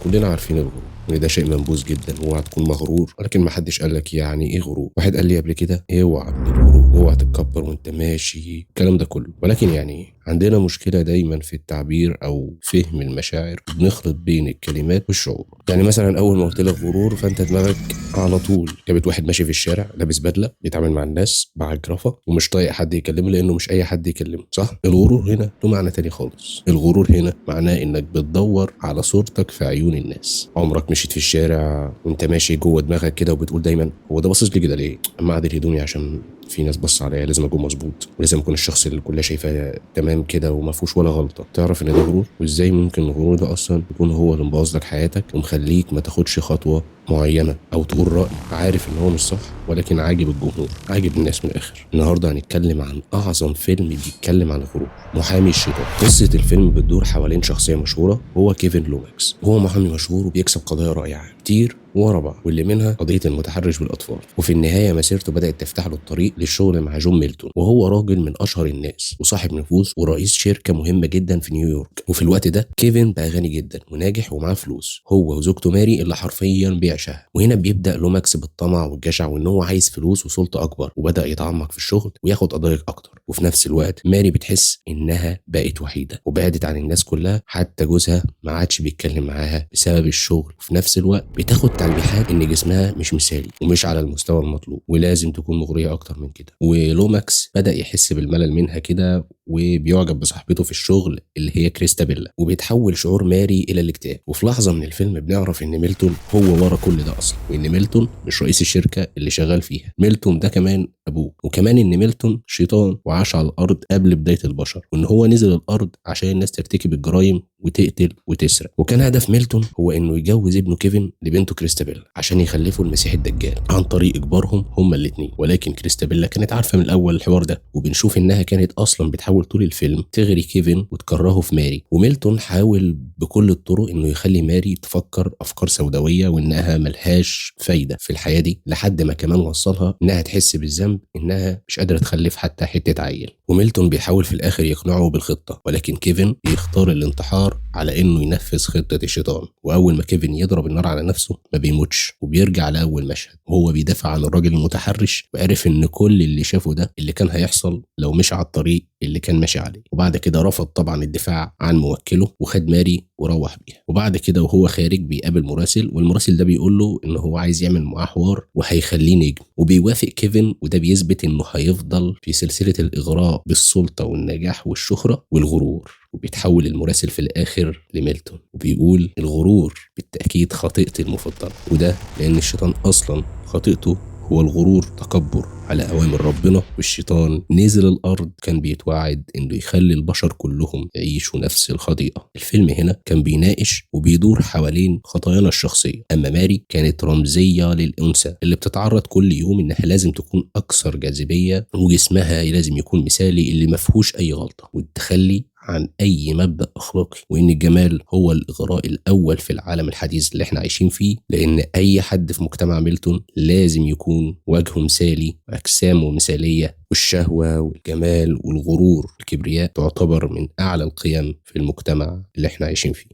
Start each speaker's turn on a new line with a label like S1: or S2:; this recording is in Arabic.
S1: كلنا عارفين الغرور وان ده شيء منبوذ جدا، واوعى تكون مغرور، ولكن ما حدش قال لك يعني ايه غرور. واحد قال لي قبل كده اوعى من الغرور، اوعى تتكبر وانت ماشي، الكلام ده كله. ولكن يعني عندنا مشكله دايما في التعبير او فهم المشاعر، بنخلط بين الكلمات والشعور. يعني مثلا اول ما قلت لك غرور فانت دماغك على طول جابت واحد ماشي في الشارع لابس بدله بيتعامل مع الناس بعجرفه ومش طايق حد يكلمه لانه مش اي حد يكلمه، صح؟ الغرور هنا له معنى تاني خالص. الغرور هنا معناه انك بتدور على صورتك في عيون الناس. عمرك مشيت في الشارع وانت ماشي جوه دماغك كده وبتقول دايما هو ده باصص لي كده ليه؟ اما اعدل هدومي عشان في ناس بص عليا لازم اكون مظبوط، ولازم اكون الشخص اللي كلها شايفاه تمام كده وما فيهوش ولا غلطه. تعرف ان ده غرور؟ وازاي ممكن الغرور ده اصلا يكون هو اللي مبوظ لك حياتك ومخليك ما تاخدش خطوه معينه او تقول راي عارف ان هو مش صح ولكن عاجب الجمهور، عاجب الناس من الاخر. النهارده هنتكلم عن اعظم فيلم بيتكلم عن الغرور، محامي الشيطان. قصه الفيلم بتدور حوالين شخصيه مشهوره هو كيفن لوماكس. هو محامي مشهور وبيكسب قضايا رائعه كتير ورا بعض، واللي منها قضيه المتحرش بالاطفال. وفي النهايه مسيرته بدات تفتح له الطريق للشغل مع جون ميلتون، وهو راجل من اشهر الناس وصاحب نفوذ ورئيس شركه مهمه جدا في نيويورك. وفي الوقت ده كيفن بقى غني جدا وناجح ومعاه فلوس، هو وزوجته ماري اللي حرفيا بيعشاها. وهنا بيبدا لوماكس بالطمع والجشع وان هو عايز فلوس وسلطه اكبر، وبدا يتعمق في الشغل وياخد قضايا اكتر. وفي نفس الوقت ماري بتحس انها بقت وحيده وبعدت عن الناس كلها، حتى جوزها ما عادش بيتكلم معاها بسبب الشغل. وفي نفس الوقت بتاخد تلميحات ان جسمها مش مثالي ومش على المستوى المطلوب ولازم تكون مغريه اكتر من كده. ولوماكس بدا يحس بالملل منها كده وبيعجب بصاحبته في الشغل اللي هي كريستابيلا، وبيتحول شعور ماري الى الاكتئاب. وفي لحظه من الفيلم بنعرف ان ميلتون هو ورا كل ده اصلا، وان ميلتون مش رئيس الشركه اللي شغال فيها، ميلتون ده كمان ابوه. وكمان ان ميلتون شيطان وعاش على الارض قبل بدايه البشر، وان هو نزل الارض عشان الناس ترتكب الجرائم وتقتل وتسرق. وكان هدف ميلتون هو انه يجوز ابنه كيفن لبنته كريستابيلا عشان يخلفوا المسيح الدجال عن طريق اجبارهم هما الاثنين. ولكن كريستابيلا كانت عارفه من الاول الحوار ده، وبنشوف انها كانت اصلا بتحاول طول الفيلم تغري كيفن وتكرهه في ماري. وميلتون حاول بكل الطرق انه يخلي ماري تفكر افكار سوداويه وانها ملهاش فايده في الحياه دي، لحد ما كمان وصلها انها تحس بالذنب انها مش قادره تخلف حتى حته عيل. وميلتون بيحاول في الاخر يقنعه بالخطه، ولكن كيفن بيختار الانتحار على انه ينفذ خطه الشيطان. واول ما كيفن يضرب النار على نفسه ما بيموتش وبيرجع لاول مشهد وهو بيدافع عن الراجل المتحرش، وعرف ان كل اللي شافه ده اللي كان هيحصل لو مشي على الطريق اللي كان ماشي عليه. وبعد كده رفض طبعا الدفاع عن موكله وخد ماري وروح بيها. وبعد كده وهو خارج بيقابل مراسل، والمراسل ده بيقول له ان هو عايز يعمل معاه حوار وهيخليه نجم. وبيوافق كيفن، وده بيثبت انه هيفضل في سلسله الاغراء بالسلطه والنجاح والشهره والغرور. وبيتحول المراسل في الاخر لميلتون وبيقول الغرور بالتاكيد خطيئتي المفضله، وده لان الشيطان اصلا خطيئته هو الغرور، تكبر على أوامر ربنا. والشيطان نزل الأرض كان بيتوعد إنه يخلي البشر كلهم يعيشوا نفس الخطيئة. الفيلم هنا كان بيناقش وبيدور حوالين خطايانا الشخصية، أما ماري كانت رمزية للأنثى اللي بتتعرض كل يوم إنها لازم تكون أكثر جاذبية وجسمها لازم يكون مثالي اللي مفهوش أي غلطة، والتخلي عن أي مبدأ أخلاقي، وإن الجمال هو الإغراء الأول في العالم الحديث اللي احنا عايشين فيه. لأن أي حد في مجتمع ميلتون لازم يكون وجهه مثالي وأجسامه مثالية، والشهوة والجمال والغرور والكبرياء تعتبر من أعلى القيم في المجتمع اللي احنا عايشين فيه.